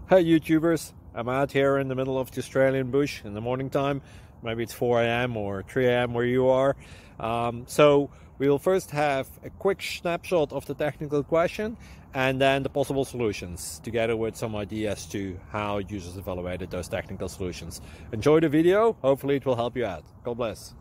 Hey YouTubers, I'm out here in the middle of the Australian bush in the morning time. Maybe it's 4 a.m. or 3 a.m. where you are. So we'll first have a quick snapshot of the technical question and then the possible solutions, together with some ideas to how users evaluated those technical solutions. Enjoy the video, hopefully it will help you out. God bless.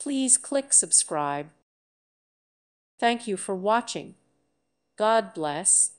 Please click subscribe. Thank you for watching. God bless.